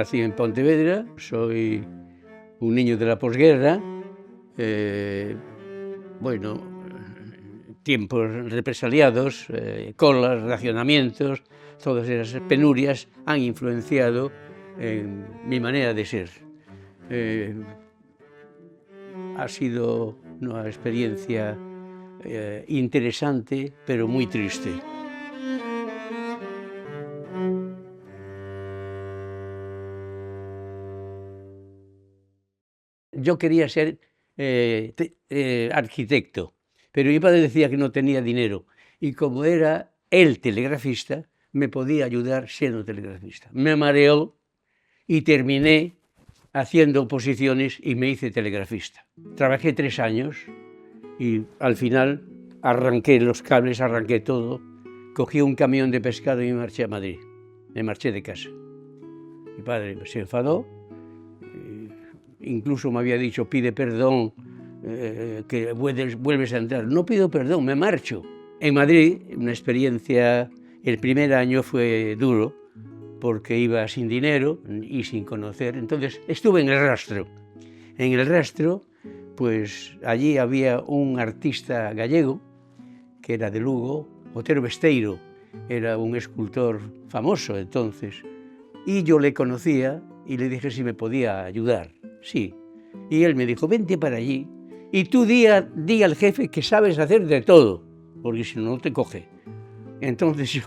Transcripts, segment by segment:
nací en Pontevedra, soy un niño de la posguerra, bueno, tiempos represaliados, colas, racionamientos, todas esas penurias han influenciado en mi manera de ser. Ha sido una experiencia interesante, pero muy triste. Yo quería ser arquitecto, pero mi padre decía que no tenía dinero, y como era él telegrafista, me podía ayudar siendo telegrafista. Me mareó y terminé haciendo oposiciones y me hice telegrafista. Trabajé 3 años y al final arranqué los cables, arranqué todo, cogí un camión de pescado y me marché a Madrid. Me marché de casa. Mi padre se enfadó, incluso me había dicho, pide perdón, que vuelves a entrar. No pido perdón, me marcho. En Madrid, una experiencia, el primer año fue duro, porque iba sin dinero y sin conocer. Entonces estuve en el Rastro. En el Rastro, pues allí había un artista gallego, que era de Lugo, Otero Besteiro, era un escultor famoso entonces, y yo le conocía y le dije si me podía ayudar. Sí. Y él me dijo, vente para allí y tú di al jefe que sabes hacer de todo, porque si no, no te coge. Entonces yo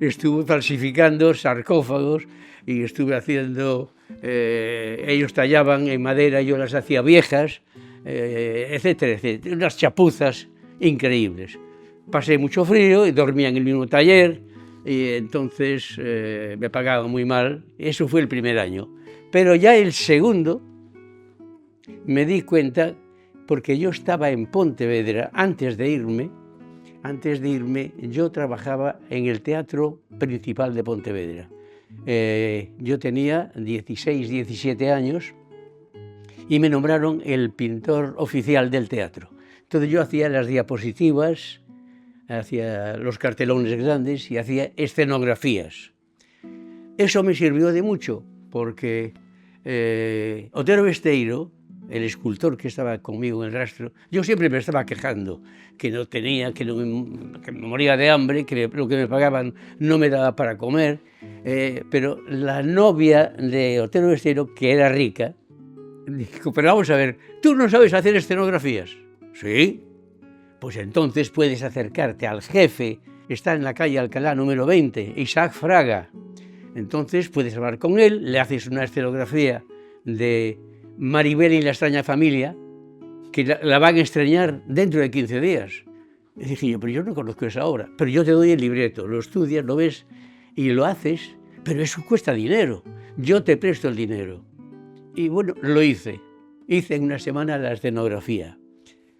estuve falsificando sarcófagos y estuve haciendo, ellos tallaban en madera, yo las hacía viejas, etcétera, etcétera, unas chapuzas increíbles. Pasé mucho frío y dormía en el mismo taller y entonces me pagaban muy mal. Eso fue el primer año. Pero ya el segundo me di cuenta, porque yo estaba en Pontevedra antes de irme, yo trabajaba en el Teatro Principal de Pontevedra. Yo tenía 16, 17 años y me nombraron el pintor oficial del teatro. Entonces yo hacía las diapositivas, hacía los cartelones grandes y hacía escenografías. Eso me sirvió de mucho, porque Otero Besteiro, el escultor que estaba conmigo en el Rastro, yo siempre me estaba quejando, que no tenía, que me moría de hambre, que lo que me pagaban no me daba para comer, pero la novia de Otero Besteiro, que era rica, dijo, pero vamos a ver, ¿tú no sabes hacer escenografías? Sí. Pues entonces puedes acercarte al jefe, está en la calle Alcalá número 20, Isaac Fraga. Entonces puedes hablar con él, le haces una escenografía de Maribel y la extraña familia, que la van a estrenar dentro de 15 días. Y dije yo, pero yo no conozco esa obra, pero yo te doy el libreto, lo estudias, lo ves y lo haces, pero eso cuesta dinero, yo te presto el dinero. Y bueno, lo hice en una semana la escenografía.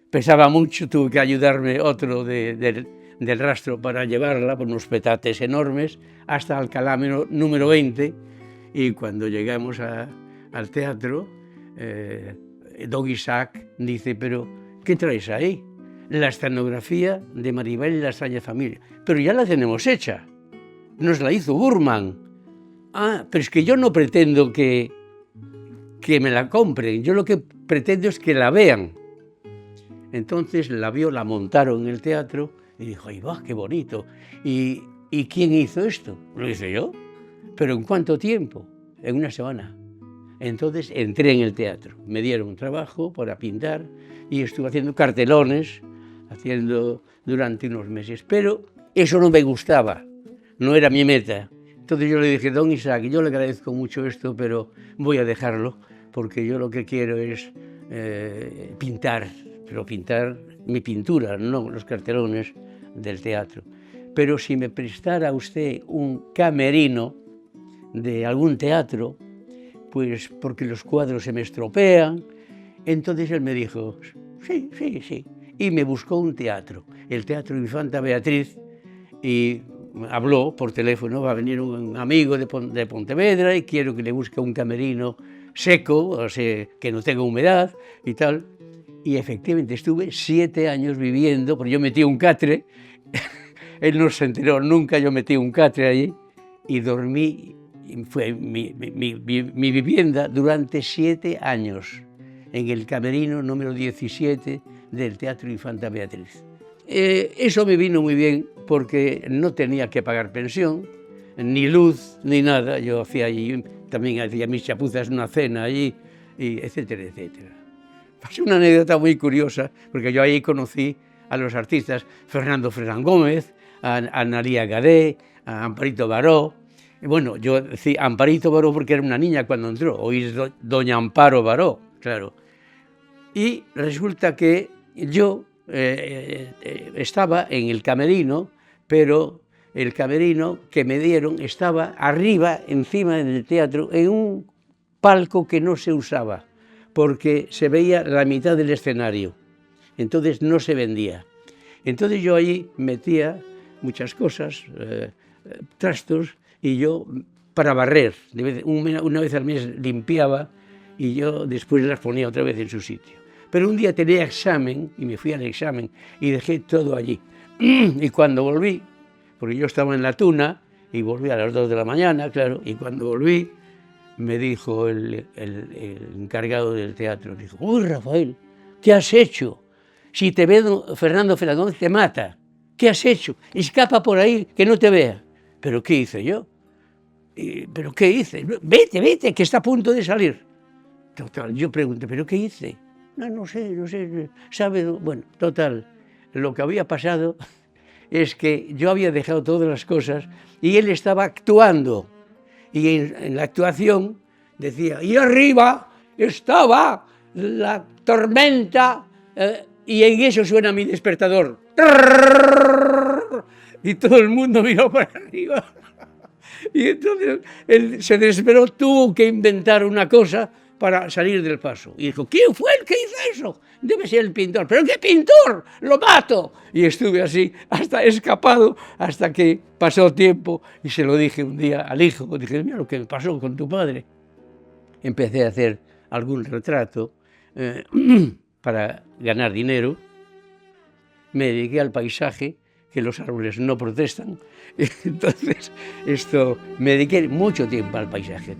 Pesaba mucho, tuve que ayudarme otro del Rastro para llevarla por unos petates enormes hasta Alcalá número 20, y cuando llegamos al teatro, don Isaac dice, pero ¿qué traes ahí? La escenografía de Maribel y la extraña familia. Pero ya la tenemos hecha, nos la hizo Burman. Ah, pero es que yo no pretendo que me la compren, yo lo que pretendo es que la vean. Entonces la vio, la montaron en el teatro y dijo, ¡ay va, qué bonito! ¿Y quién hizo esto? Lo hice yo. ¿Pero en cuánto tiempo? En una semana. Entonces entré en el teatro, me dieron un trabajo para pintar y estuve haciendo cartelones, durante unos meses. Pero eso no me gustaba, no era mi meta. Entonces yo le dije, don Isaac, yo le agradezco mucho esto, pero voy a dejarlo, porque yo lo que quiero es pintar, pero pintar mi pintura, no los cartelones del teatro. Pero si me prestara usted un camerino de algún teatro, pues porque los cuadros se me estropean. Entonces él me dijo, sí, sí, sí. Y me buscó un teatro, el Teatro Infanta Beatriz, y habló por teléfono, va a venir un amigo de Pontevedra y quiero que le busque un camerino seco, o sea, que no tenga humedad y tal. Y efectivamente estuve 7 años viviendo, porque yo metí un catre, él no se enteró nunca, yo metí un catre allí y dormí fue mi vivienda durante 7 años, en el camerino número 17 del Teatro Infanta Beatriz. Eso me vino muy bien porque no tenía que pagar pensión, ni luz, ni nada. Yo hacía allí, también hacía mis chapuzas, una cena allí, y etcétera, etcétera. Pasó una anécdota muy curiosa, porque yo ahí conocí a los artistas Fernando Fresán Gómez, a Analía Gadé, a Amparito Baró. Bueno, yo decía Amparito Baró porque era una niña cuando entró, hoy es doña Amparo Baró, claro. Y resulta que yo estaba en el camerino, pero el camerino que me dieron estaba arriba, encima del teatro, en un palco que no se usaba, porque se veía la mitad del escenario, entonces no se vendía. Entonces yo allí metía muchas cosas, trastos, y yo para barrer, una vez al mes limpiaba y yo después las ponía otra vez en su sitio. Pero un día tenía examen y me fui al examen y dejé todo allí. Y cuando volví, porque yo estaba en la Tuna y volví a las 2 de la mañana, claro, y cuando volví me dijo el encargado del teatro, dijo: uy, Rafael, ¿qué has hecho? Si te ve Fernando Fernández te mata. ¿Qué has hecho? Escapa por ahí, que no te vea. ¿Pero qué hice yo? ¿Pero qué hice? Vete, vete, que está a punto de salir. Total, yo pregunté, ¿pero qué hice? No sé, ¿sabe? Bueno, total, lo que había pasado es que yo había dejado todas las cosas y él estaba actuando. Y en la actuación decía, y arriba estaba la tormenta, y en eso suena mi despertador. Y todo el mundo miró para arriba. Y entonces él se desesperó, tuvo que inventar una cosa para salir del paso. Y dijo, ¿quién fue el que hizo eso? Debe ser el pintor. ¿Pero qué pintor? ¡Lo mato! Y estuve así, hasta escapado, hasta que pasó tiempo y se lo dije un día al hijo. Dije, mira lo que pasó con tu padre. Empecé a hacer algún retrato para ganar dinero. Me dediqué al paisaje, que los árboles no protestan. Entonces, me dediqué mucho tiempo al paisaje.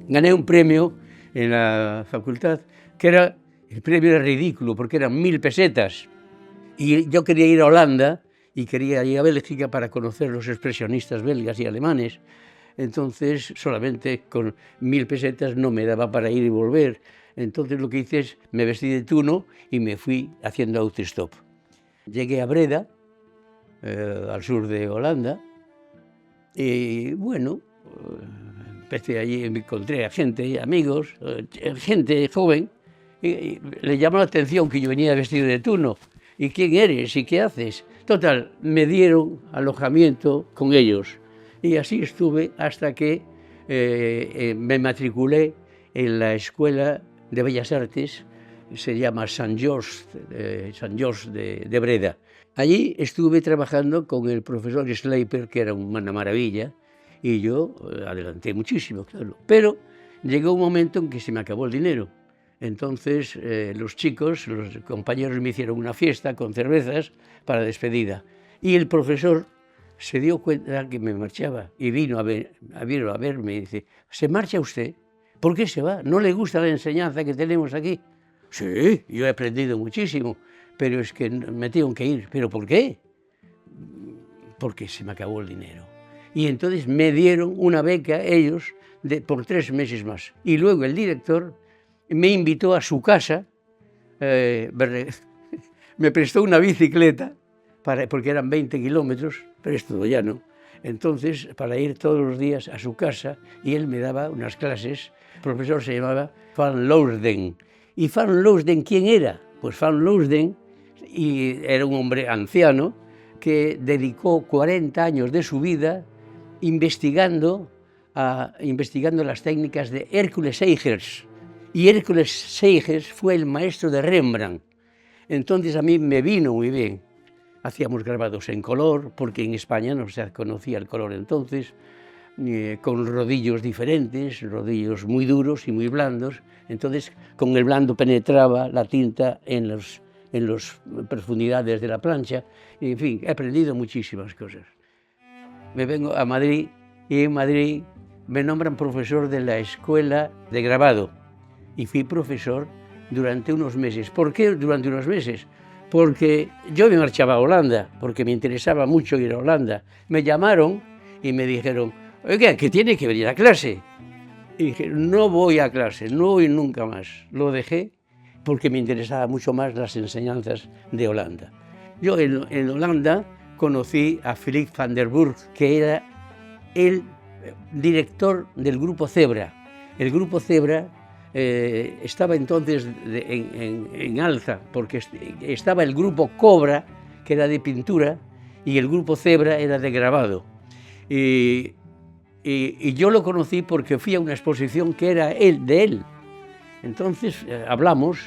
Gané un premio en la facultad, que el premio era ridículo, porque eran 1000 pesetas. Y yo quería ir a Holanda y quería ir a Bélgica para conocer los expresionistas belgas y alemanes. Entonces, solamente con 1000 pesetas no me daba para ir y volver. Entonces lo que hice es, me vestí de tuno y me fui haciendo autostop. Llegué a Breda, al sur de Holanda, y bueno, empecé allí, me encontré a gente, amigos, gente joven, y le llamó la atención que yo venía vestido de tuno. ¿Y quién eres? ¿Y qué haces? Total, me dieron alojamiento con ellos. Y así estuve hasta que me matriculé en la Escuela de Bellas Artes, se llama Sant Just de Breda. Allí estuve trabajando con el profesor Schleiper, que era una maravilla, y yo adelanté muchísimo, claro. Pero llegó un momento en que se me acabó el dinero. Entonces los chicos, los compañeros me hicieron una fiesta con cervezas para despedida. Y el profesor se dio cuenta que me marchaba y vino a verme y dice, ¿se marcha usted? ¿Por qué se va? ¿No le gusta la enseñanza que tenemos aquí? Sí, yo he aprendido muchísimo, pero es que me tengo que ir. ¿Pero por qué? Porque se me acabó el dinero. Y entonces me dieron una beca ellos por 3 meses más. Y luego el director me invitó a su casa, me prestó una bicicleta, porque eran 20 kilómetros, pero es todo llano. Entonces, para ir todos los días a su casa, y él me daba unas clases. El profesor se llamaba Van Loosden. ¿Y Van Loosden quién era? Pues Van Loosden era un hombre anciano que dedicó 40 años de su vida investigando las técnicas de Hércules Seigers. Y Hércules Seigers fue el maestro de Rembrandt. Entonces a mí me vino muy bien. Hacíamos grabados en color, porque en España no se conocía el color entonces. con rodillos diferentes, rodillos muy duros y muy blandos. Entonces, con el blando penetraba la tinta en las profundidades de la plancha. Y, en fin, he aprendido muchísimas cosas. Me vengo a Madrid y en Madrid me nombran profesor de la escuela de grabado. Y fui profesor durante unos meses. ¿Por qué durante unos meses? Porque yo me marchaba a Holanda, porque me interesaba mucho ir a Holanda. Me llamaron y me dijeron, oiga, que tiene que venir a clase. Y dije, no voy a clase, no voy nunca más. Lo dejé porque me interesaba mucho más las enseñanzas de Holanda. Yo en Holanda conocí a Philip van der Burg, que era el director del Grupo Zebra. El Grupo Zebra estaba entonces en alza, porque estaba el Grupo Cobra, que era de pintura, y el Grupo Zebra era de grabado. Y yo lo conocí porque fui a una exposición que era de él. Entonces hablamos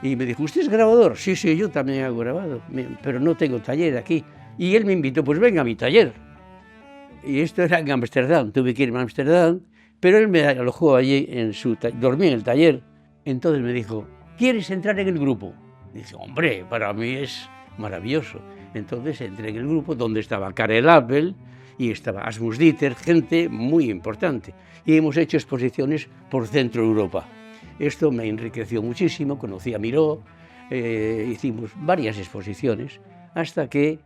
y me dijo, ¿usted es grabador? Sí, sí, yo también hago grabado, pero no tengo taller aquí. Y él me invitó, pues venga a mi taller. Y esto era en Ámsterdam, tuve que ir a Ámsterdam, pero él me alojó allí, dormí en el taller. Entonces me dijo, ¿quieres entrar en el grupo? Y dije, hombre, para mí es maravilloso. Entonces entré en el grupo donde estaba Karel Appel y estaba Asmus Dieter, gente muy importante. Y hemos hecho exposiciones por Centro Europa. Esto me enriqueció muchísimo, conocí a Miró, hicimos varias exposiciones, hasta que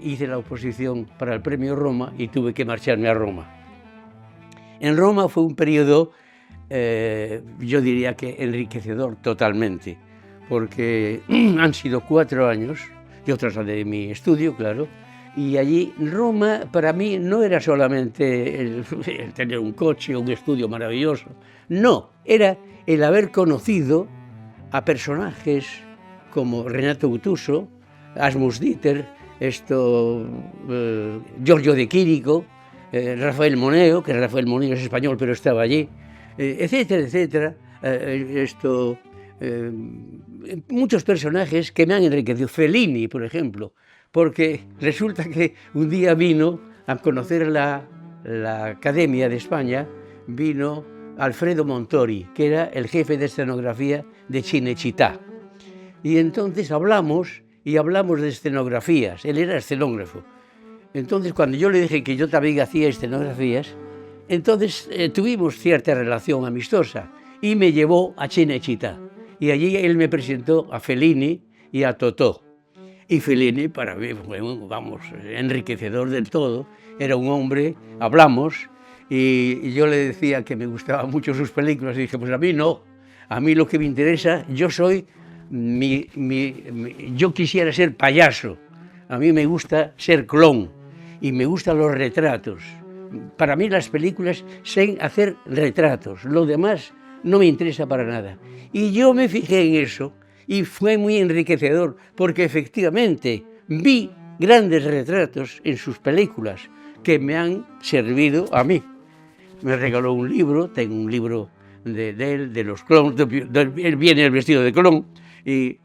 hice la oposición para el Premio Roma y tuve que marcharme a Roma. En Roma fue un periodo, yo diría que enriquecedor totalmente, porque han sido 4 años, yo trasladé mi estudio, claro, y allí Roma para mí no era solamente el tener un coche o un estudio maravilloso, no, era el haber conocido a personajes como Renato Guttuso, Asmus Dieter, Giorgio de Quirico, Rafael Moneo, que Rafael Moneo es español pero estaba allí, etcétera, etcétera. Muchos personajes que me han enriquecido. Fellini, por ejemplo, porque resulta que un día vino a conocer la Academia de España, vino Alfredo Montori, que era el jefe de escenografía de Cinecittà. Y entonces hablamos de escenografías, él era escenógrafo. Entonces, cuando yo le dije que yo también hacía escenografías, entonces tuvimos cierta relación amistosa y me llevó a Cinecittà. Y allí él me presentó a Fellini y a Totò. Y Fellini para mí fue, vamos, enriquecedor del todo. Era un hombre, hablamos, y yo le decía que me gustaban mucho sus películas y dije, pues a mí no, a mí lo que me interesa, yo quisiera ser payaso, a mí me gusta ser clon y me gustan los retratos. Para mí las películas sé hacer retratos, lo demás no me interesa para nada. Y yo me fijé en eso y fue muy enriquecedor porque efectivamente vi grandes retratos en sus películas que me han servido a mí. Me regaló un libro, tengo un libro de él, de los clones, él viene el vestido de clon, y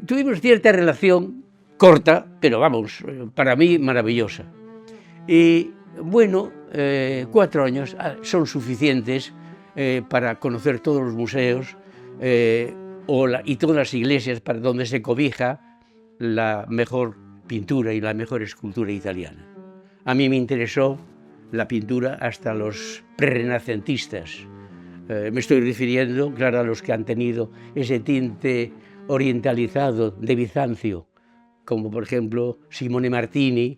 tuvimos cierta relación corta, pero vamos, para mí maravillosa. Y bueno, 4 años son suficientes para conocer todos los museos y todas las iglesias para donde se cobija la mejor pintura y la mejor escultura italiana. A mí me interesó la pintura hasta los prerrenacentistas. Me estoy refiriendo, claro, a los que han tenido ese tinte orientalizado de Bizancio, como por ejemplo Simone Martini,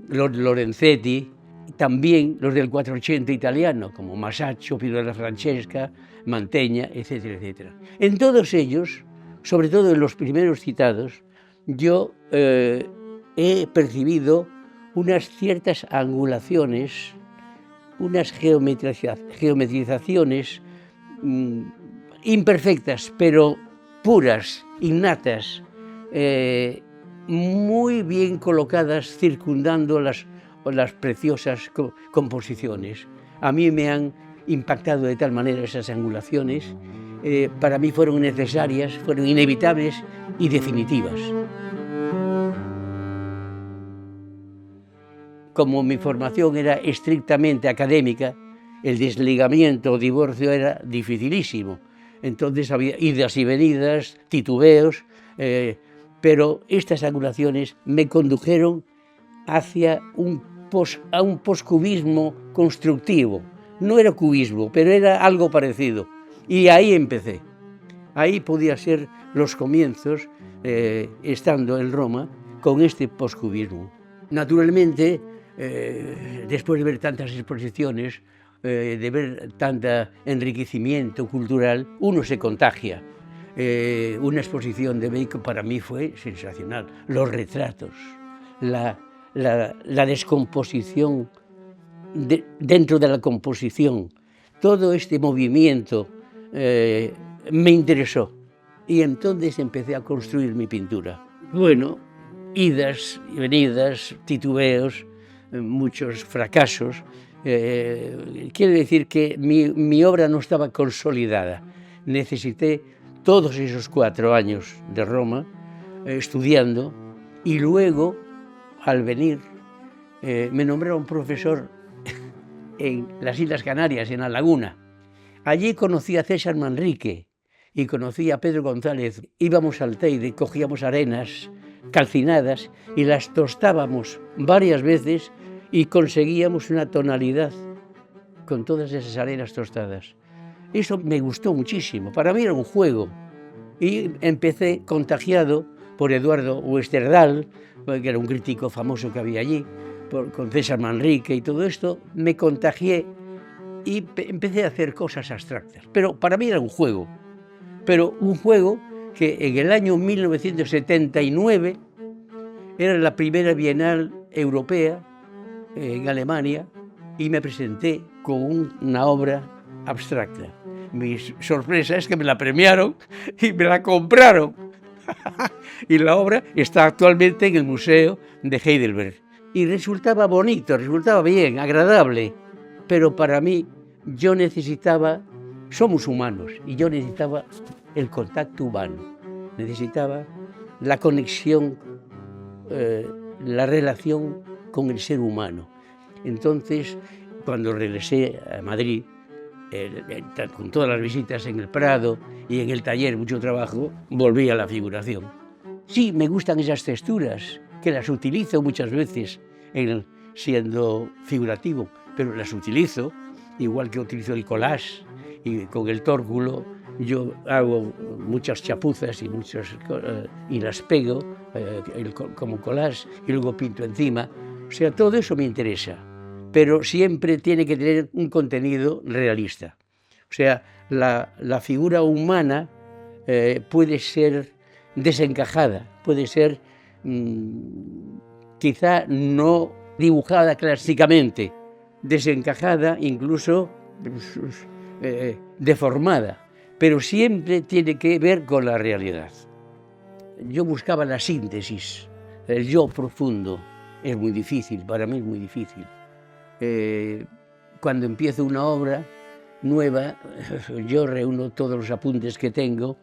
Lorenzetti, también los del 480 italiano, como Masaccio, Piero della Francesca, Mantegna, etcétera, etcétera. En todos ellos, sobre todo en los primeros citados, yo he percibido unas ciertas angulaciones, unas geometrizaciones imperfectas, pero puras, innatas, muy bien colocadas, circundando las preciosas composiciones. A mí me han impactado de tal manera esas angulaciones, para mí fueron necesarias, fueron inevitables y definitivas. como mi formación era estrictamente académica, el desligamiento o divorcio era dificilísimo. Entonces había idas y venidas, titubeos, pero estas angulaciones me condujeron hacia un poscubismo constructivo. No era cubismo, pero era algo parecido. Y ahí empecé. Ahí podía ser los comienzos, estando en Roma, con este poscubismo. Naturalmente, después de ver tantas exposiciones, de ver tanto enriquecimiento cultural, uno se contagia. Una exposición de Bacon para mí fue sensacional. Los retratos, la descomposición dentro de la composición, todo este movimiento me interesó. Y entonces empecé a construir mi pintura. Bueno, idas y venidas, titubeos, muchos fracasos. Quiere decir que mi obra no estaba consolidada. Necesité todos esos 4 años de Roma estudiando, y luego, al venir, me nombraron profesor en las Islas Canarias, en La Laguna. Allí conocí a César Manrique y conocí a Pedro González. Íbamos al Teide, cogíamos arenas calcinadas y las tostábamos varias veces y conseguíamos una tonalidad con todas esas arenas tostadas. Eso me gustó muchísimo, para mí era un juego. Y empecé, contagiado por Eduardo Oesterdahl, que era un crítico famoso que había allí, con César Manrique y todo esto, me contagié y empecé a hacer cosas abstractas. Pero para mí era un juego, pero un juego que en el año 1979 era la primera Bienal Europea en Alemania y me presenté con una obra abstracta. Mi sorpresa es que me la premiaron y me la compraron. Y la obra está actualmente en el Museo de Heidelberg. Y resultaba bonito, resultaba bien, agradable. Pero para mí, yo necesitaba, somos humanos, y yo necesitaba el contacto humano. Necesitaba la conexión, la relación con el ser humano. Entonces, cuando regresé a Madrid, con todas las visitas en el Prado y en el taller, mucho trabajo, volví a la figuración. Sí, me gustan esas texturas, que las utilizo muchas veces siendo figurativo, pero las utilizo, igual que utilizo el collage, y con el tórculo yo hago muchas chapuzas y las pego como collage y luego pinto encima. O sea, todo eso me interesa, pero siempre tiene que tener un contenido realista. O sea, la figura humana puede ser desencajada, puede ser quizá no dibujada clásicamente, desencajada, incluso deformada, pero siempre tiene que ver con la realidad. Yo buscaba la síntesis, el yo profundo. Es muy difícil, para mí es muy difícil. Cuando empiezo una obra nueva, yo reúno todos los apuntes que tengo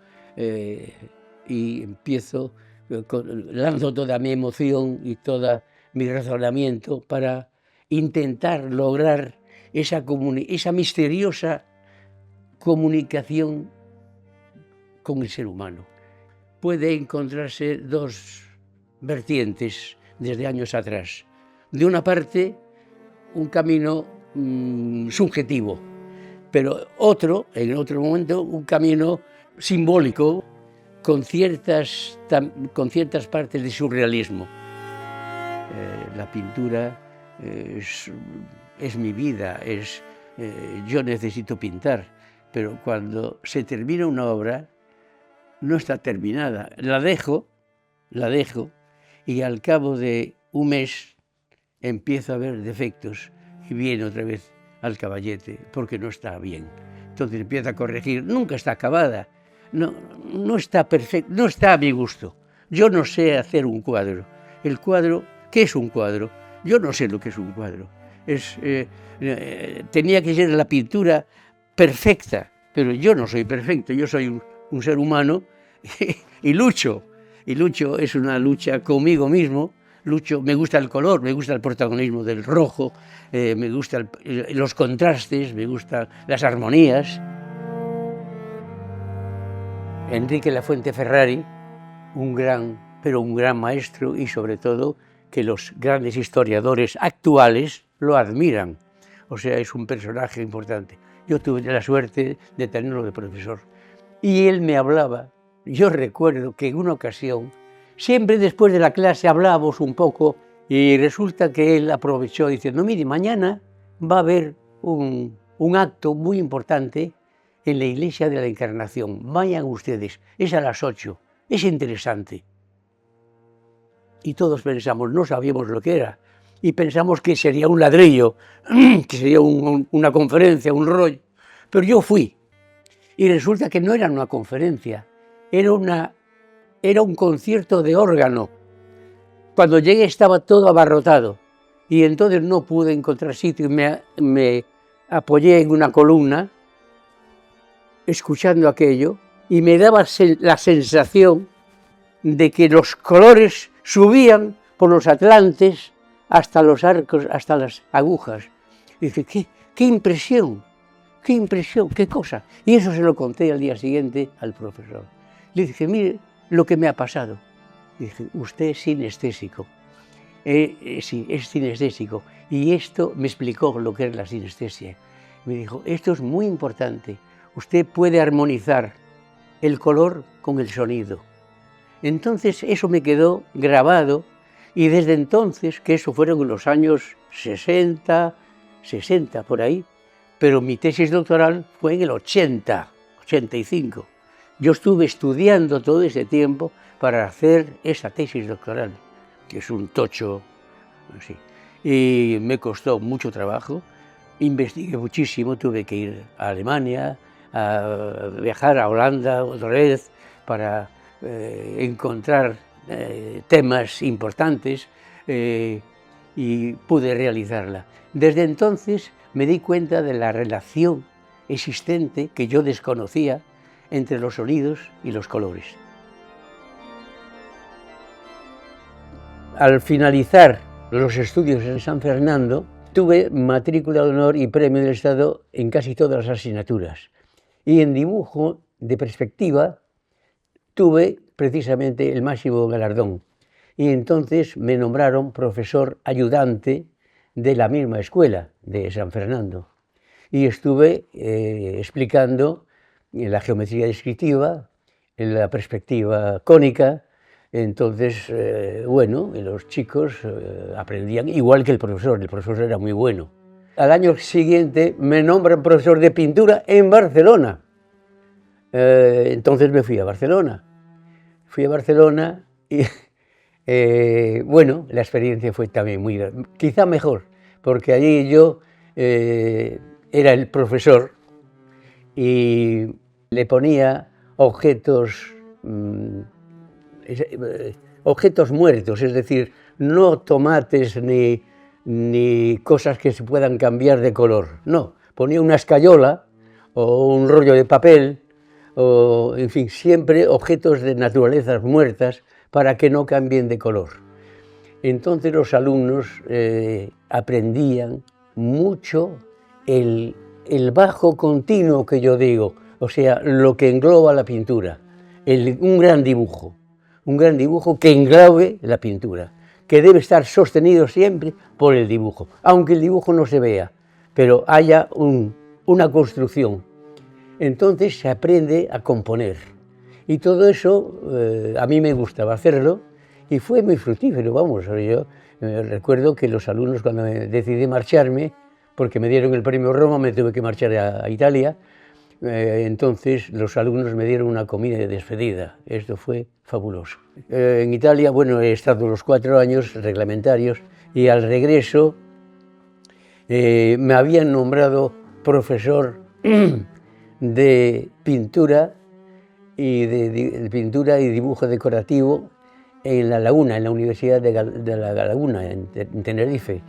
y empiezo, lanzo toda mi emoción y todo mi razonamiento para intentar lograr esa misteriosa comunicación con el ser humano. Puede encontrarse dos vertientes desde años atrás. De una parte, un camino subjetivo, pero en otro momento, un camino simbólico con ciertas partes de surrealismo. La pintura es mi vida, yo necesito pintar, pero cuando se termina una obra, no está terminada. La dejo, y al cabo de un mes empiezo a ver defectos y viene otra vez al caballete porque no está bien. Entonces empiezo a corregir, nunca está acabada, no está perfecto, no está a mi gusto. Yo no sé hacer un cuadro. El cuadro, ¿qué es un cuadro? Yo no sé lo que es un cuadro. Tenía que ser la pintura perfecta, pero yo no soy perfecto, yo soy un ser humano y lucho. Y lucho, es una lucha conmigo mismo lucho, me gusta el color, me gusta el protagonismo del rojo, me gustan los contrastes, me gustan las armonías. Enrique Lafuente Ferrari, un gran maestro, y sobre todo que los grandes historiadores actuales lo admiran. O sea, es un personaje importante. Yo tuve la suerte de tenerlo de profesor. Y él me hablaba, yo recuerdo que en una ocasión, siempre después de la clase hablábamos un poco, y resulta que él aprovechó diciendo, mire, mañana va a haber un acto muy importante en la Iglesia de la Encarnación. Vayan ustedes, es a las 8, es interesante. Y todos pensamos, no sabíamos lo que era, y pensamos que sería un ladrillo, que sería una conferencia, un rollo. Pero yo fui, y resulta que no era una conferencia, era un concierto de órgano. Cuando llegué estaba todo abarrotado, y entonces no pude encontrar sitio, y me apoyé en una columna, escuchando aquello, y me daba la sensación de que los colores subían por los atlantes hasta los arcos, hasta las agujas. Y dije, qué impresión, qué cosa. Y eso se lo conté al día siguiente al profesor. Le dije, mire lo que me ha pasado. Dije, usted es sinestésico. Sí, es sinestésico. Y esto me explicó lo que es la sinestesia. Me dijo, esto es muy importante. Usted puede armonizar el color con el sonido. Entonces eso me quedó grabado, y desde entonces, que eso fueron en los años 60 por ahí, pero mi tesis doctoral fue en el 85. Yo estuve estudiando todo ese tiempo para hacer esa tesis doctoral, que es un tocho, así. Y me costó mucho trabajo, investigué muchísimo, tuve que ir a Alemania, a viajar a Holanda otra vez para encontrar temas importantes, y pude realizarla. Desde entonces me di cuenta de la relación existente que yo desconocía entre los sonidos y los colores. Al finalizar los estudios en San Fernando, tuve matrícula de honor y premio del Estado en casi todas las asignaturas. Y en dibujo de perspectiva tuve precisamente el máximo galardón. Y entonces me nombraron profesor ayudante de la misma escuela de San Fernando. Y estuve explicando la geometría descriptiva, la perspectiva cónica. Entonces, bueno, los chicos aprendían igual que el profesor era muy bueno. Al año siguiente me nombran profesor de pintura en Barcelona. Entonces me fui a Barcelona. Fui a Barcelona y, bueno, la experiencia fue también quizá mejor, porque allí yo era el profesor y le ponía objetos muertos, es decir, no tomates ni cosas que se puedan cambiar de color, no, ponía una escayola o un rollo de papel, o, en fin, siempre objetos de naturalezas muertas para que no cambien de color. Entonces los alumnos aprendían mucho el bajo continuo que yo digo, o sea, lo que engloba la pintura, un gran dibujo que englobe la pintura, que debe estar sostenido siempre por el dibujo, aunque el dibujo no se vea, pero haya una construcción. Entonces se aprende a componer, y todo eso a mí me gustaba hacerlo, y fue muy fructífero, vamos. Yo recuerdo que los alumnos, cuando decidí marcharme, porque me dieron el premio Roma, me tuve que marchar a Italia, entonces los alumnos me dieron una comida de despedida. Esto fue fabuloso. En Italia, bueno, he estado los 4 años reglamentarios, y al regreso me habían nombrado profesor de pintura y dibujo decorativo en La Laguna, en la Universidad de La Laguna, en Tenerife.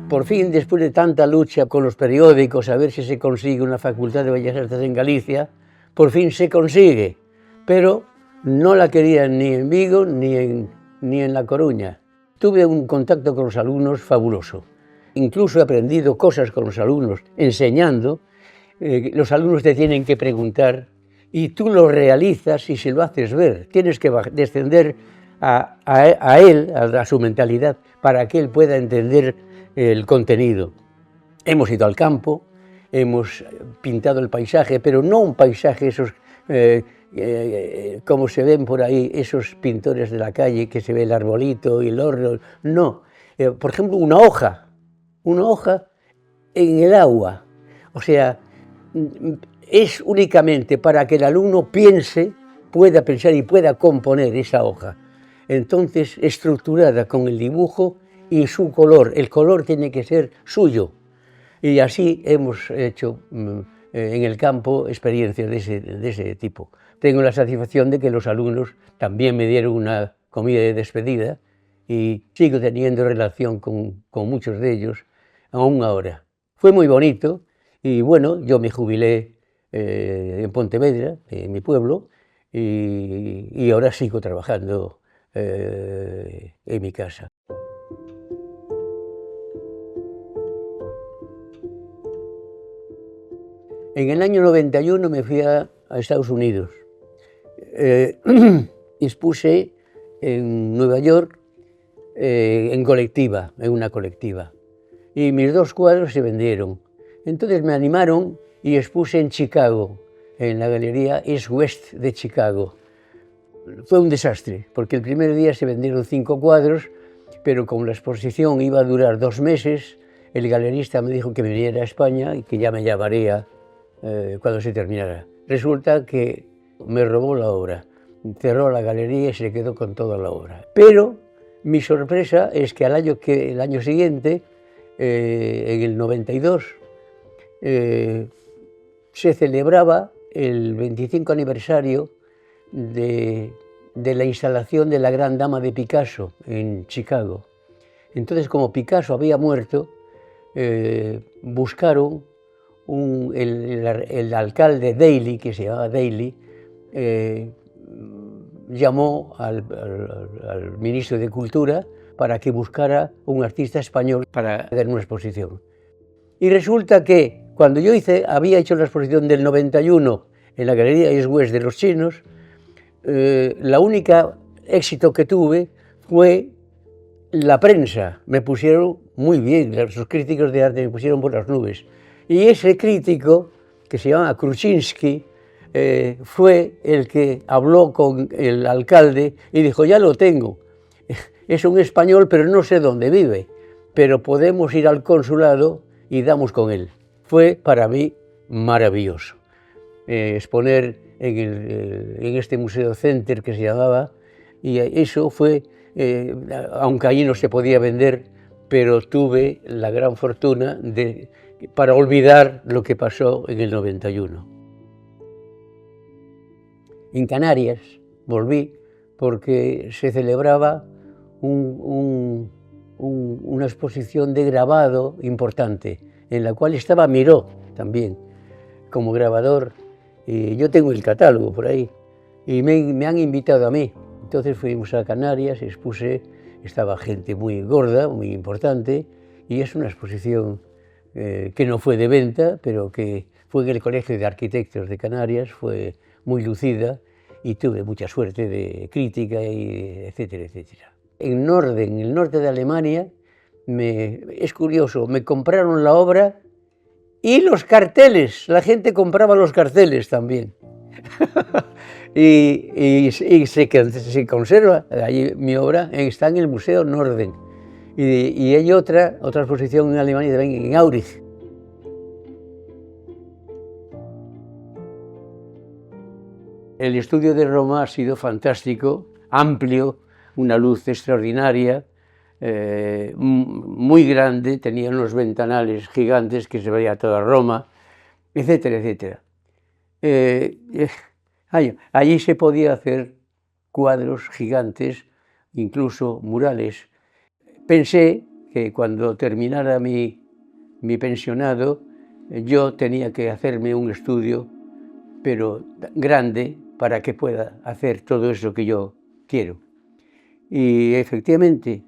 Por fin, después de tanta lucha con los periódicos, a ver si se consigue una facultad de Bellas Artes en Galicia, por fin se consigue, pero No la querían ni en Vigo ni en La Coruña. Tuve un contacto con los alumnos fabuloso. Incluso he aprendido cosas con los alumnos, enseñando. Los alumnos te tienen que preguntar y tú lo realizas y se lo haces ver. Tienes que descender a él, a su mentalidad, para que él pueda entender el contenido. Hemos ido al campo, hemos pintado el paisaje, pero no un paisaje esos como se ven por ahí esos pintores de la calle, que se ve el arbolito y el horno. No, por ejemplo, una hoja en el agua. O sea, es únicamente para que el alumno pueda pensar y pueda componer esa hoja. Entonces, estructurada con el dibujo y su color. El color tiene que ser suyo. Y así hemos hecho en el campo experiencias de ese tipo. Tengo la satisfacción de que los alumnos también me dieron una comida de despedida y sigo teniendo relación con muchos de ellos aún ahora. Fue muy bonito y bueno, yo me jubilé en Pontevedra, en mi pueblo, y ahora sigo trabajando en mi casa. En el año 91 me fui a Estados Unidos. Expuse en Nueva York en una colectiva. Y mis 2 cuadros se vendieron. Entonces me animaron y expuse en Chicago, en la galería East West de Chicago. Fue un desastre, porque el primer día se vendieron 5 cuadros, pero como la exposición iba a durar 2 meses, el galerista me dijo que me viniera a España y que ya me llamaría cuando se terminara. Resulta que me robó la obra, cerró la galería y se quedó con toda la obra. Pero mi sorpresa es que el año siguiente, en el 92, se celebraba el 25 aniversario de la instalación de la Gran Dama de Picasso en Chicago. Entonces, como Picasso había muerto, buscaron el alcalde Daley, que se llamaba Daley, llamó al ministro de Cultura para que buscara un artista español para hacer una exposición. Y resulta que cuando yo había hecho la exposición del 91 en la Galería East West de los chinos, la única éxito que tuve fue la prensa. Me pusieron muy bien, los críticos de arte me pusieron por las nubes. Y ese crítico, que se llama Kruczynski, fue el que habló con el alcalde y dijo: ya lo tengo, es un español pero no sé dónde vive, pero podemos ir al consulado y damos con él. Fue para mí maravilloso exponer en este Museo Center que se llamaba, y eso fue, aunque allí no se podía vender, pero tuve la gran fortuna para olvidar lo que pasó en el 91. En Canarias volví porque se celebraba una exposición de grabado importante, en la cual estaba Miró también, como grabador, y yo tengo el catálogo por ahí, y me han invitado a mí. Entonces fuimos a Canarias, expuse, estaba gente muy gorda, muy importante, y es una exposición que no fue de venta, pero que fue en el Colegio de Arquitectos de Canarias, fue muy lucida y tuve mucha suerte de crítica, etcétera, etcétera. En el norte de Alemania, es curioso, me compraron la obra y los carteles, la gente compraba los carteles también. y se conserva, allí mi obra está en el Museo Norden. Y hay otra exposición en Alemania también, en Aurich. El estudio de Roma ha sido fantástico, amplio, una luz extraordinaria, muy grande, tenía unos ventanales gigantes que se veía toda Roma, etcétera, etcétera. Allí se podía hacer cuadros gigantes, incluso murales. Pensé que cuando terminara mi pensionado, yo tenía que hacerme un estudio, pero grande, para que pueda hacer todo eso que yo quiero. Y efectivamente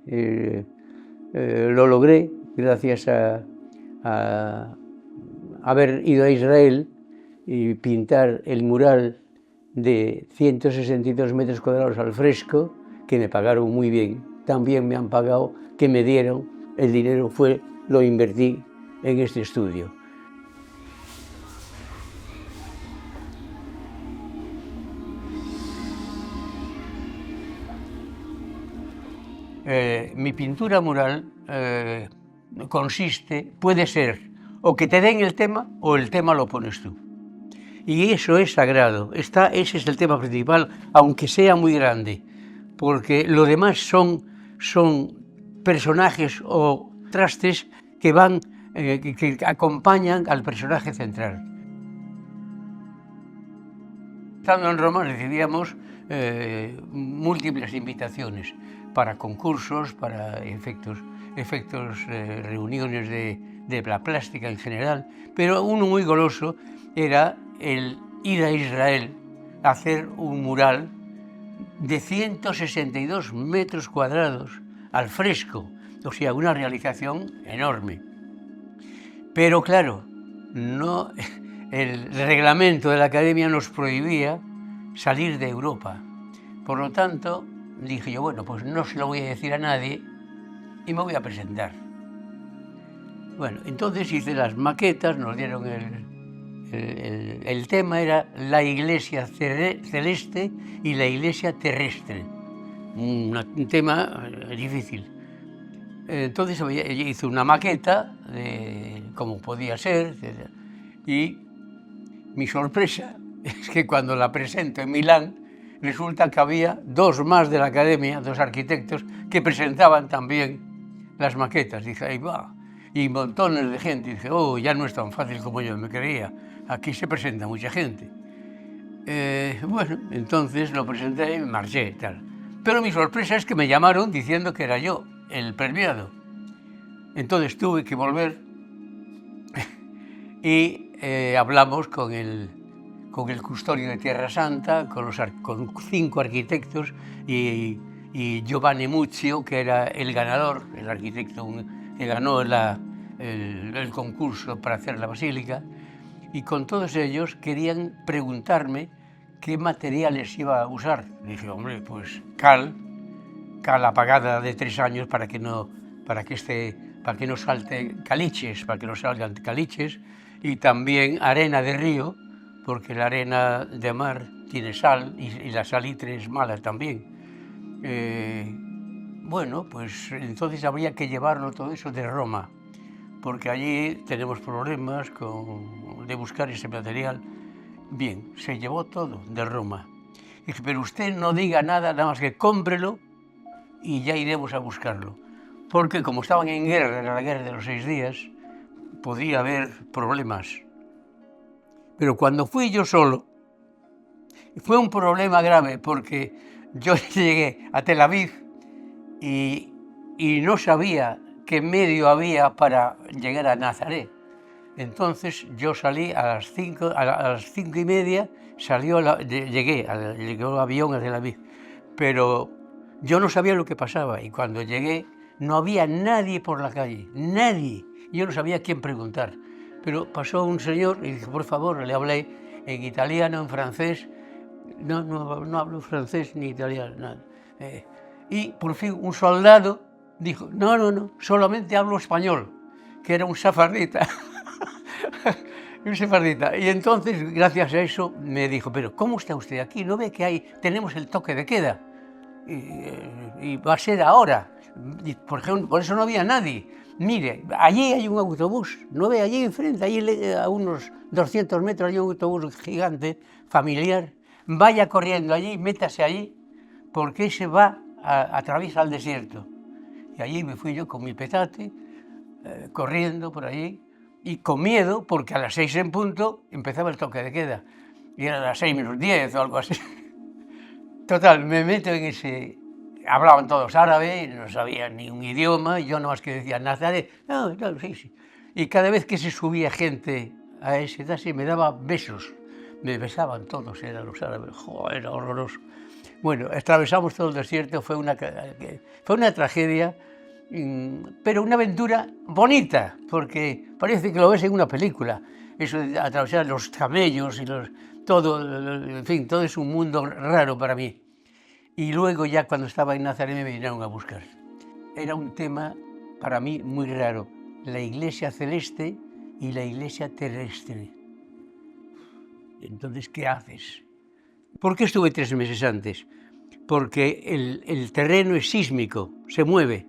lo logré gracias a haber ido a Israel y pintar el mural de 162 metros cuadrados al fresco, que me pagaron muy bien. También me han pagado, que me dieron, el dinero lo invertí en este estudio. Mi pintura mural puede ser o que te den el tema o el tema lo pones tú. Y eso es sagrado, ese es el tema principal, aunque sea muy grande, porque lo demás son personajes o trastes que acompañan al personaje central. Estando en Roma recibíamos múltiples invitaciones para concursos, para reuniones de la plástica en general, pero uno muy goloso era el ir a Israel a hacer un mural de 162 metros cuadrados al fresco, o sea, una realización enorme. Pero claro, el reglamento de la Academia nos prohibía salir de Europa. Por lo tanto, dije yo, bueno, pues no se lo voy a decir a nadie y me voy a presentar. Bueno, entonces hice las maquetas, nos dieron el tema era la iglesia celeste y la iglesia terrestre. Un tema difícil. Entonces hice una maqueta de cómo podía ser, etc. Y mi sorpresa es que cuando la presento en Milán, resulta que había dos más de la academia, dos arquitectos, que presentaban también las maquetas. Dije, ahí va. Y montones de gente. Y dije, oh, ya no es tan fácil como yo me creía. Aquí se presenta mucha gente. Bueno, entonces lo presenté y me marché, tal. Pero mi sorpresa es que me llamaron diciendo que era yo el premiado. Entonces tuve que volver y hablamos con el custodio de Tierra Santa, con 5 arquitectos y Giovanni Muccio, que era el ganador, el arquitecto que ganó el concurso para hacer la basílica, y con todos ellos querían preguntarme qué materiales iba a usar. Dije, hombre, pues cal apagada de 3 años para que no salte caliches, para que no salgan caliches, y también arena de río, porque la arena de mar tiene sal y la salitre es mala también. Bueno, pues entonces habría que llevarlo todo eso de Roma, porque allí tenemos problemas de buscar ese material. Bien, se llevó todo de Roma. Dije, pero usted no diga nada más que cómprelo y ya iremos a buscarlo. Porque como estaban en guerra, era la guerra de los 6 días, podía haber problemas. Pero cuando fui yo solo, fue un problema grave, porque yo llegué a Tel Aviv y no sabía qué medio había para llegar a Nazaret. Entonces yo salí a las 5:30, llegó el avión a Tel Aviv, pero yo no sabía lo que pasaba, y cuando llegué no había nadie por la calle, nadie. Yo no sabía a quién preguntar, pero pasó un señor y dije, por favor, le hablé en italiano, en francés. No hablo francés ni italiano, nada. Y por fin un soldado dijo, no, solamente hablo español, que era un sefardita. Un sefardita. Y entonces, gracias a eso, me dijo, pero ¿cómo está usted aquí? ¿No ve que tenemos el toque de queda? Y va a ser ahora. Y por eso no había nadie. Mire, allí hay un autobús, ¿no ve? Allí enfrente, allí a unos 200 metros hay un autobús gigante, familiar. Vaya corriendo allí, métase allí, porque se va atraviesa el desierto. Y allí me fui yo con mi petate, corriendo por allí, y con miedo, porque a las 6 en punto empezaba el toque de queda. Y era a las 6:10 o algo así. Total, me meto en ese... Hablaban todos árabe, no sabían ni un idioma, y yo no más que decía Nazaret, sí. Y cada vez que se subía gente a ese taxi me daba besos, me besaban todos, eran los árabes, joder, era horroroso. Bueno, atravesamos todo el desierto, fue una tragedia, pero una aventura bonita, porque parece que lo ves en una película, eso de atravesar los camellos y todo, en fin, todo es un mundo raro para mí. Y luego ya cuando estaba en Nazaret me vinieron a buscar. Era un tema para mí muy raro, la iglesia celeste y la iglesia terrestre. Entonces, ¿qué haces? ¿Por qué estuve 3 meses antes? Porque el terreno es sísmico, se mueve.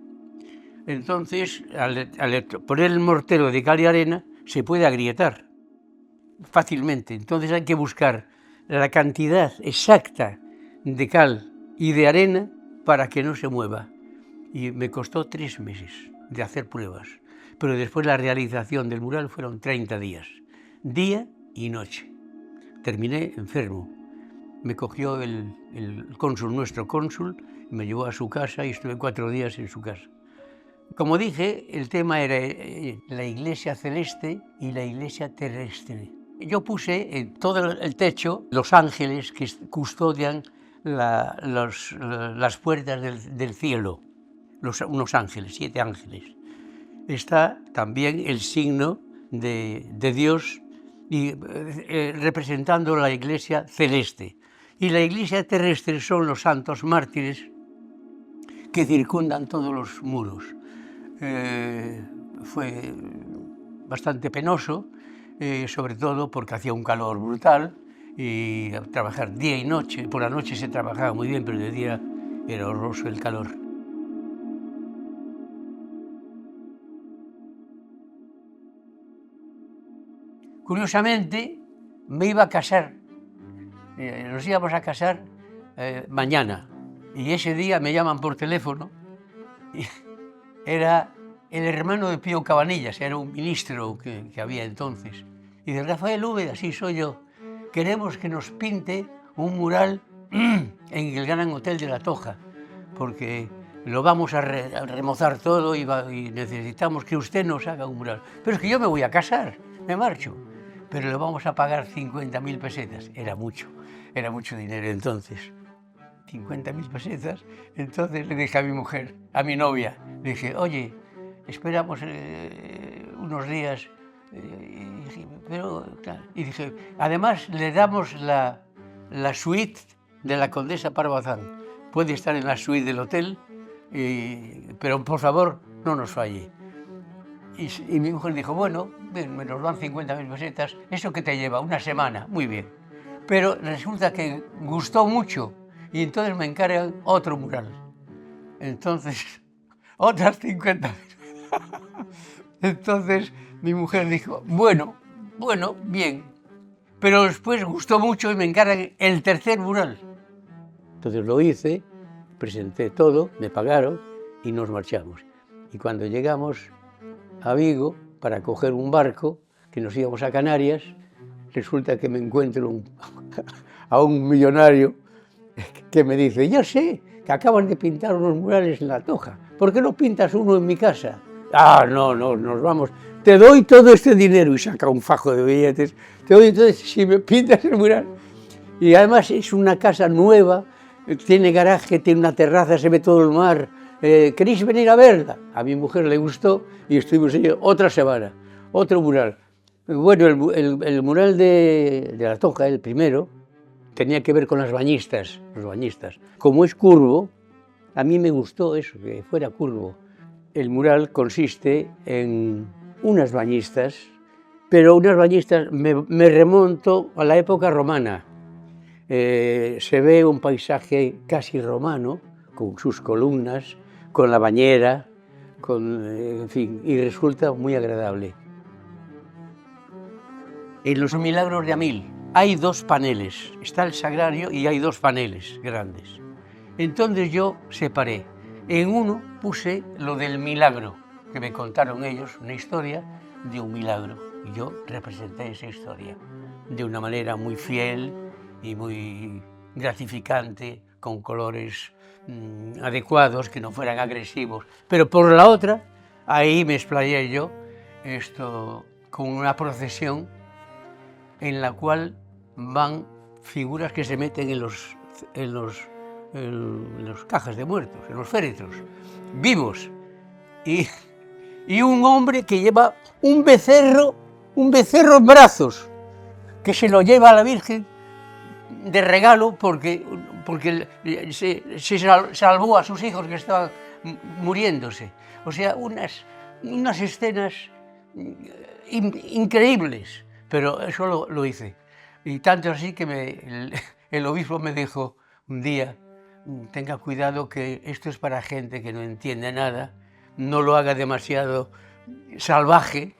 Entonces, al poner el mortero de cal y arena, se puede agrietar fácilmente. Entonces hay que buscar la cantidad exacta de cal y de arena para que no se mueva. Y me costó 3 meses de hacer pruebas. Pero después la realización del mural fueron 30 días, día y noche. Terminé enfermo. Me cogió el cónsul, nuestro cónsul, me llevó a su casa y estuve 4 días en su casa. Como dije, el tema era la iglesia celeste y la iglesia terrestre. Yo puse en todo el techo los ángeles que custodian las puertas del cielo, unos ángeles, 7 ángeles. Está también el signo de Dios y, representando la iglesia celeste. Y la iglesia terrestre son los santos mártires que circundan todos los muros. Fue bastante penoso, sobre todo porque hacía un calor brutal y trabajar día y noche. Por la noche se trabajaba muy bien, pero de día era horroroso el calor. Curiosamente, me iba a casar. Nos íbamos a casar mañana, y ese día me llaman por teléfono, y era el hermano de Pío Cabanillas, era un ministro que había entonces, y dice: Rafael Úbeda, sí soy yo, queremos que nos pinte un mural en el Gran Hotel de la Toja, porque lo vamos a remozar todo y necesitamos que usted nos haga un mural. Pero es que yo me voy a casar, me marcho, pero le vamos a pagar 50.000 pesetas, era mucho dinero entonces, 50.000 pesetas. Entonces le dije a mi mujer, a mi novia, le dije: oye, esperamos unos días, y dije, además le damos la suite de la condesa Parvazán, puede estar en la suite del hotel, pero por favor no nos falle. Y mi mujer dijo: bueno, nos dan 50.000 pesetas, ¿eso qué te lleva? Una semana, muy bien. Pero resulta que gustó mucho y entonces me encargan otro mural. Entonces, otras 50.000. Entonces mi mujer dijo: bueno, bien. Pero después gustó mucho y me encargan el tercer mural. Entonces lo hice, presenté todo, me pagaron y nos marchamos. Y cuando llegamos a Vigo para coger un barco, que nos íbamos a Canarias, resulta que me encuentro a un millonario que me dice: yo sé que acaban de pintar unos murales en la Toja, ¿por qué no pintas uno en mi casa? Ah, no, nos vamos, te doy todo este dinero, y saca un fajo de billetes, te doy entonces si me pintas el mural. Y además es una casa nueva, tiene garaje, tiene una terraza, se ve todo el mar, ¿queréis venir a verla? A mi mujer le gustó y estuvimos allí otra semana, otro mural. Bueno, el mural de la Toja, el primero, tenía que ver con los bañistas. Como es curvo, a mí me gustó eso, que fuera curvo. El mural consiste en unas bañistas, pero unas bañistas, me remonto a la época romana. Se ve un paisaje casi romano, con sus columnas, con la bañera, en fin, y resulta muy agradable. En los milagros de Amil hay 2 paneles, está el sagrario y hay 2 paneles grandes. Entonces yo separé, en uno puse lo del milagro, que me contaron ellos, una historia de un milagro, y yo representé esa historia de una manera muy fiel y muy gratificante, con colores adecuados, que no fueran agresivos. Pero por la otra, ahí me explayé yo, con una procesión en la cual van figuras que se meten en las cajas de muertos, en los féretros, vivos, y un hombre que lleva un becerro en brazos, que se lo lleva a la Virgen de regalo porque se salvó a sus hijos que estaban muriéndose. O sea, unas escenas increíbles, pero eso lo hice. Y tanto así que el obispo me dijo un día: tenga cuidado, que esto es para gente que no entiende nada, no lo haga demasiado salvaje,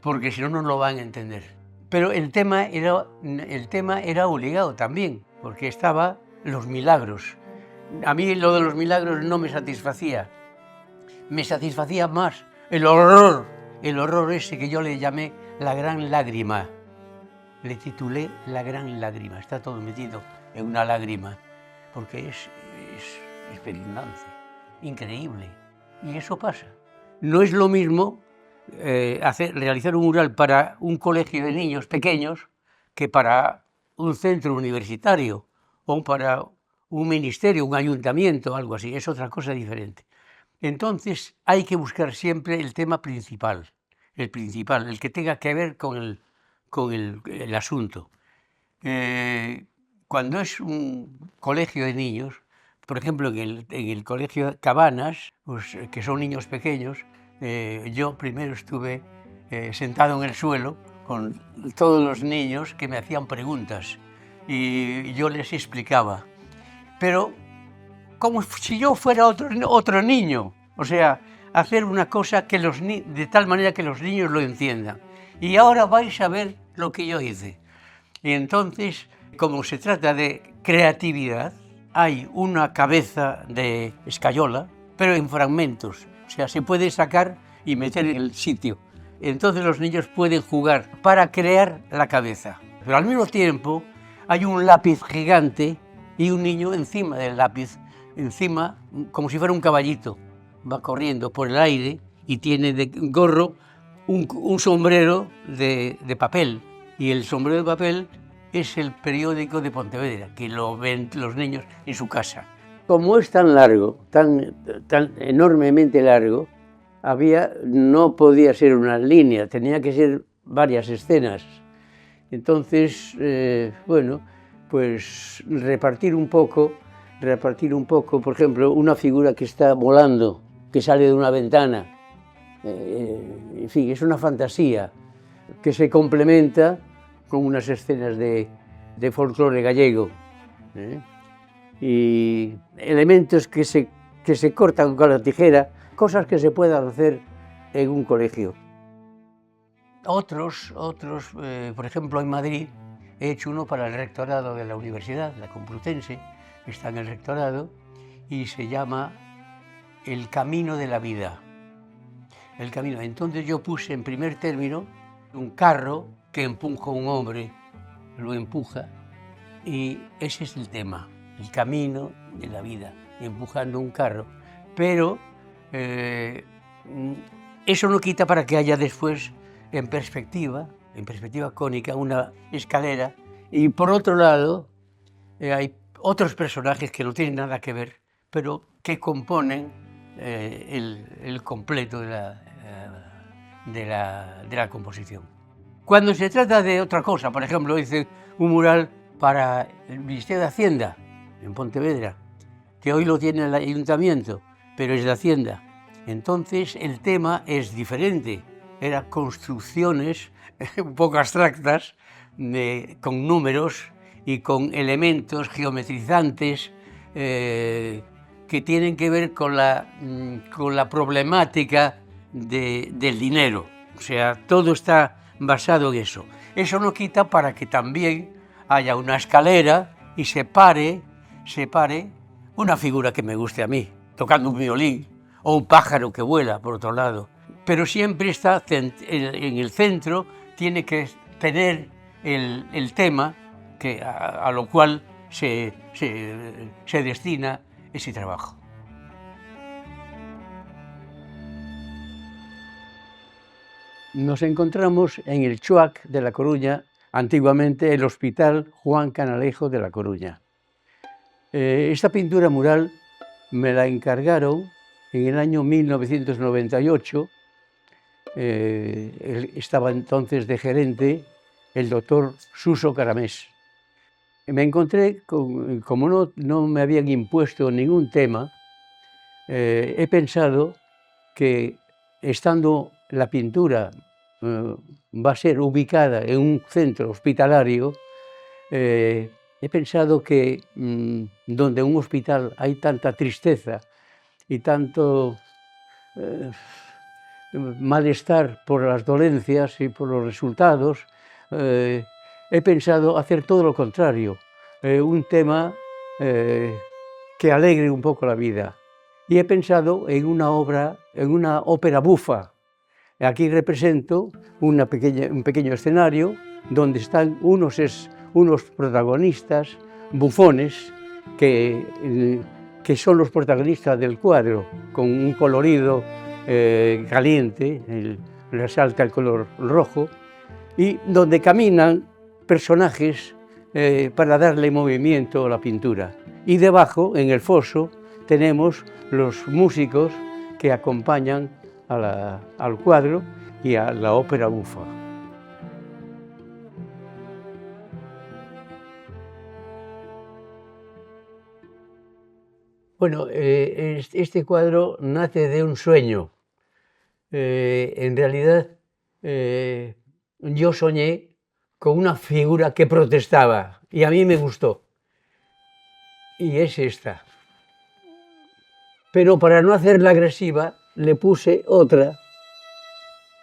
porque si no, no lo van a entender. Pero el tema era obligado también, porque estaba los milagros. A mí lo de los milagros no me satisfacía más el horror ese que yo le llamé la gran lágrima. Le titulé La gran lágrima, está todo metido en una lágrima, porque es espeluznante, increíble, y eso pasa. No es lo mismo realizar un mural para un colegio de niños pequeños que para un centro universitario o para un ministerio, un ayuntamiento, algo así, es otra cosa diferente. Entonces hay que buscar siempre el tema principal, el que tenga que ver con el asunto. Cuando es un colegio de niños, por ejemplo en el colegio Cabanas, pues, que son niños pequeños, yo primero estuve sentado en el suelo con todos los niños que me hacían preguntas y yo les explicaba, pero como si yo fuera otro niño, o sea, hacer una cosa de tal manera que los niños lo entiendan. Y ahora vais a ver lo que yo hice. Y entonces, como se trata de creatividad, hay una cabeza de escayola, pero en fragmentos. O sea, se puede sacar y meter en el sitio. Entonces los niños pueden jugar para crear la cabeza. Pero al mismo tiempo hay un lápiz gigante y un niño encima del lápiz, encima como si fuera un caballito. Va corriendo por el aire y tiene de gorro un sombrero de papel. Y el sombrero de papel es el periódico de Pontevedra, que lo ven los niños en su casa. Como es tan largo, tan enormemente largo, no podía ser una línea, tenía que ser varias escenas. Entonces, bueno, pues repartir un poco, por ejemplo, una figura que está volando, que sale de una ventana. En fin, es una fantasía que se complementa con unas escenas de folclore gallego, y elementos que se cortan con la tijera, cosas que se puedan hacer en un colegio. Otros, por ejemplo, en Madrid he hecho uno para el rectorado de la universidad, la Complutense, que está en el rectorado, y se llama El camino de la vida. El camino. Entonces yo puse en primer término un carro que empuja a un hombre, lo empuja, y ese es el tema, el camino de la vida, empujando un carro. Pero eso no quita para que haya después, en perspectiva cónica, una escalera, y por otro lado hay otros personajes que no tienen nada que ver, pero que componen el completo de la composición. Cuando se trata de otra cosa, por ejemplo, hice un mural para el Ministerio de Hacienda en Pontevedra, que hoy lo tiene el ayuntamiento, pero es de Hacienda. Entonces el tema es diferente, eran construcciones un poco abstractas, con números y con elementos geometrizantes que tienen que ver con la problemática del dinero. O sea, todo está basado en eso. Eso no quita para que también haya una escalera y se pare una figura que me guste a mí, tocando un violín, o un pájaro que vuela, por otro lado. Pero siempre está en el centro, tiene que tener el tema a lo cual se destina ese trabajo. Nos encontramos en el Chuac de La Coruña antiguamente el Hospital Juan Canalejo de La Coruña. Esta pintura mural me la encargaron en el año 1998. Estaba entonces de gerente el doctor Suso Caramés. Me encontré, como no me habían impuesto ningún tema, he pensado que estando la pintura va a ser ubicada en un centro hospitalario, he pensado que donde en un hospital hay tanta tristeza y tanto malestar por las dolencias y por los resultados, he pensado hacer todo lo contrario, un tema que alegre un poco la vida. Y he pensado en una ópera bufa. Aquí represento un pequeño escenario donde están unos protagonistas bufones que son los protagonistas del cuadro, con un colorido caliente, resalta el color rojo, y donde caminan personajes para darle movimiento a la pintura. Y debajo, en el foso, tenemos los músicos que acompañan al cuadro y a la ópera bufa. Bueno, este cuadro nace de un sueño. En realidad, yo soñé con una figura que protestaba y a mí me gustó. Y es esta. Pero para no hacerla agresiva, le puse otra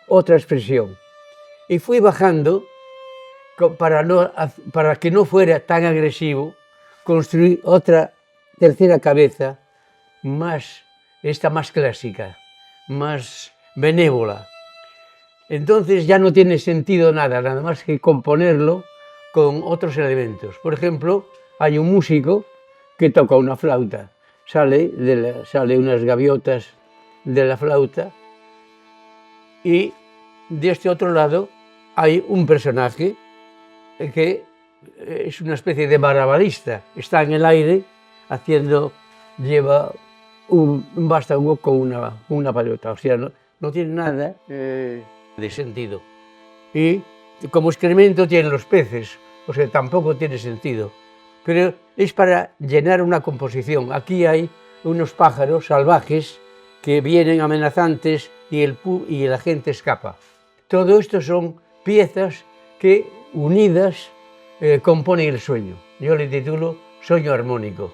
expresión. Y fui bajando, para que no fuera tan agresivo, construí otra tercera cabeza, esta más clásica, más benévola. Entonces ya no tiene sentido nada más que componerlo con otros elementos. Por ejemplo, hay un músico que toca una flauta, sale unas gaviotas de la flauta, y de este otro lado hay un personaje que es una especie de malabarista, está en el aire lleva un bastón con una paleta, o sea, no tiene nada de sentido. Y como excremento tienen los peces, o sea, tampoco tiene sentido. Pero es para llenar una composición. Aquí hay unos pájaros salvajes que vienen amenazantes y la gente escapa. Todo esto son piezas que, unidas, componen el sueño. Yo le titulo Sueño armónico.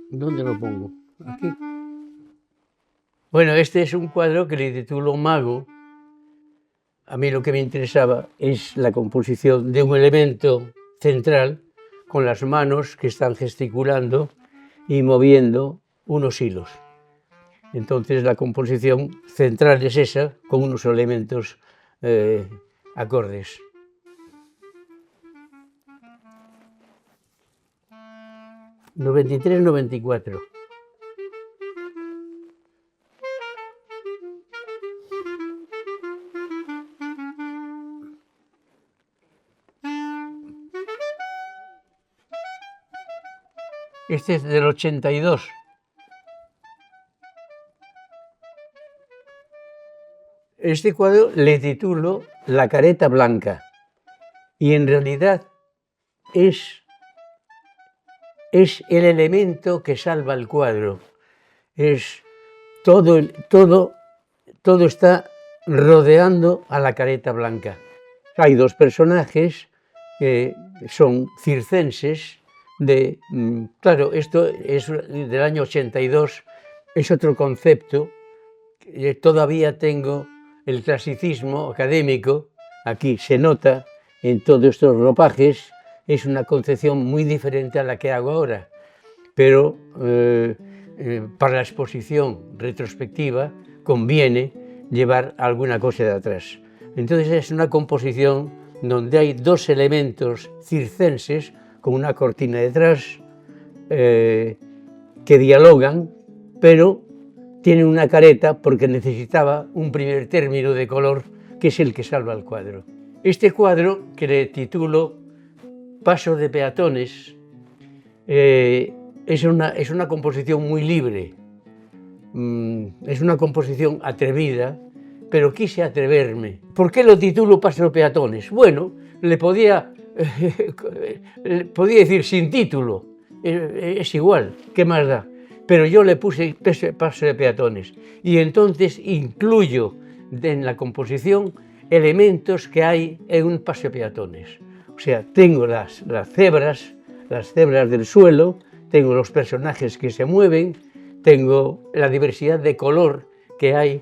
¿Dónde lo pongo? Aquí. Bueno, este es un cuadro que le titulo Mago. A mí lo que me interesaba es la composición de un elemento central con las manos que están gesticulando y moviendo unos hilos. Entonces la composición central es esa, con unos elementos acordes. ...93-94. Este es del 82. Este cuadro le titulo La careta blanca, y en realidad es el elemento que salva el cuadro. Todo está rodeando a la careta blanca. Hay dos personajes que son circenses. Claro, esto es del año 82, es otro concepto. Todavía tengo el clasicismo académico, aquí se nota en todos estos ropajes. Es una concepción muy diferente a la que hago ahora, pero para la exposición retrospectiva conviene llevar alguna cosa de atrás. Entonces es una composición donde hay dos elementos circenses con una cortina detrás que dialogan, pero tienen una careta porque necesitaba un primer término de color que es el que salva el cuadro. Este cuadro, que le titulo Paso de peatones, es una composición muy libre, es una composición atrevida, pero quise atreverme. ¿Por qué lo titulo Paso de peatones? Bueno, le podía decir sin título, es igual, ¿qué más da? Pero yo le puse Paso de peatones y entonces incluyo en la composición elementos que hay en un paso de peatones. O sea, tengo las cebras del suelo, tengo los personajes que se mueven, tengo la diversidad de color que hay,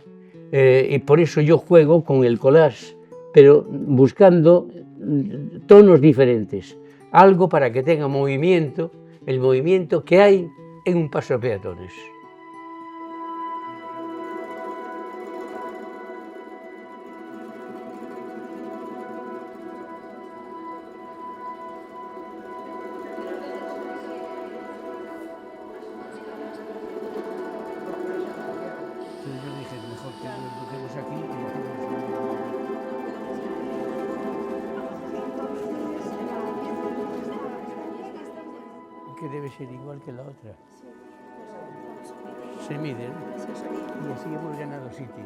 y por eso yo juego con el collage, pero buscando tonos diferentes, algo para que tenga movimiento, el movimiento que hay en un paso de peatones. Entonces yo dije, mejor que lo empecemos aquí y hacemos... que debe ser igual que la otra. Se miden y así hemos ganado sitio.